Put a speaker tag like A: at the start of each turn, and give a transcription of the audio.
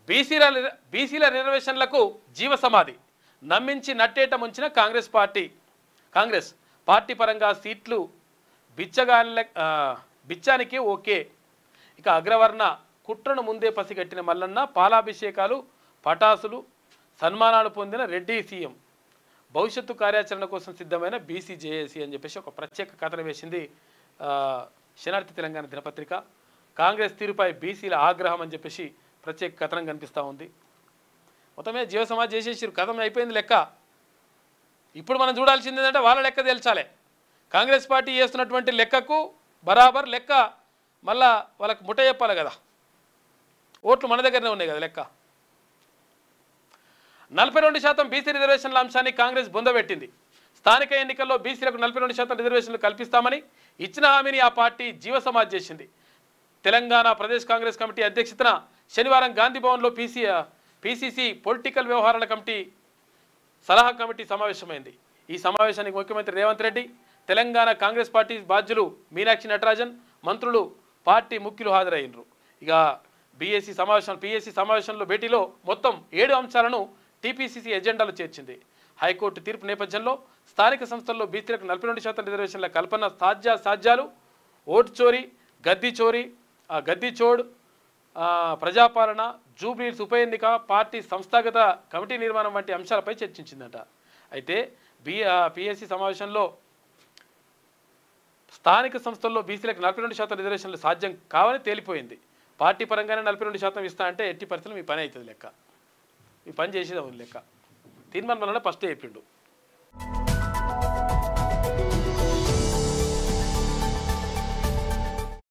A: బీసీల బీసీల రిజర్వేషన్లకు జీవసమాధి నమ్మించి నట్టేట ముంచిన కాంగ్రెస్ పార్టీ పరంగా సీట్లు బిచ్చానికి ఓకే. ఇక అగ్రవర్ణ కుట్రను ముందే పసిగట్టిన మల్లన్న పాలాభిషేకాలు పటాసులు సన్మానాలు పొందిన రెడ్డి సీఎం భవిష్యత్తు కార్యాచరణ కోసం సిద్ధమైన బీసీ జేఏసీ అని చెప్పేసి ఒక ప్రత్యేక కథనం వేసింది శనార్థి తెలంగాణ దినపత్రిక. కాంగ్రెస్ తీరుపై బీసీల ఆగ్రహం అని చెప్పేసి ప్రత్యేక కథనం కనిపిస్తూ ఉంది. మొత్తమే జీవ సమాజ్ చేసేసారు, కథం అయిపోయింది లెక్క. ఇప్పుడు మనం చూడాల్సింది ఏంటంటే వాళ్ళ లెక్క తేల్చాలి. కాంగ్రెస్ పార్టీ చేస్తున్నటువంటి లెక్కకు బరాబర్ లెక్క మళ్ళా వాళ్ళకు ముట్ట చెప్పాలి కదా. ఓట్లు మన దగ్గరనే ఉన్నాయి కదా లెక్క. 42% బీసీ రిజర్వేషన్ల అంశాన్ని కాంగ్రెస్ బొందబెట్టింది. స్థానిక ఎన్నికల్లో బీసీలకు 42% రిజర్వేషన్లు కల్పిస్తామని ఇచ్చిన హామీని ఆ పార్టీ జీవసమాజ్ చేసింది. తెలంగాణ ప్రదేశ్ కాంగ్రెస్ కమిటీ అధ్యక్షతన శనివారం గాంధీభవన్లో పీసీసీ పొలిటికల్ వ్యవహారాల కమిటీ సలహా కమిటీ సమావేశమైంది. ఈ సమావేశానికి ముఖ్యమంత్రి రేవంత్ రెడ్డి, తెలంగాణ కాంగ్రెస్ పార్టీ బాధ్యులు మీనాక్షి నటరాజన్, మంత్రులు, పార్టీ ముఖ్యులు హాజరయ్యారు. ఇక పీఏసీ సమావేశంలో భేటీలో మొత్తం 7 అంశాలను టీపీసీసీ ఎజెండాలో చేర్చింది. హైకోర్టు తీర్పు నేపథ్యంలో స్థానిక సంస్థల్లో బీసీలకు 42% రిజర్వేషన్ల కల్పన సాధ్యాలు, ఓటు చోరీ, గద్దీ చోడ్, ప్రజాపాలన, జూబ్లీస్ ఉప ఎన్నిక, పార్టీ సంస్థాగత కమిటీ నిర్మాణం వంటి అంశాలపై చర్చించిందట. అయితే పీఏసీ సమావేశంలో స్థానిక సంస్థల్లో బీసీలకు 42% రిజర్వేషన్లు సాధ్యం కావని తేలిపోయింది. పార్టీ పరంగానే 42% ఇస్తా అంటే ఎట్టి పరిస్థితులు మీ పని అవుతుంది లెక్క, మీ పని చేసేది అవుతుంది లెక్క. తీర్మానం వలన ఫస్ట్ చెప్పిండు.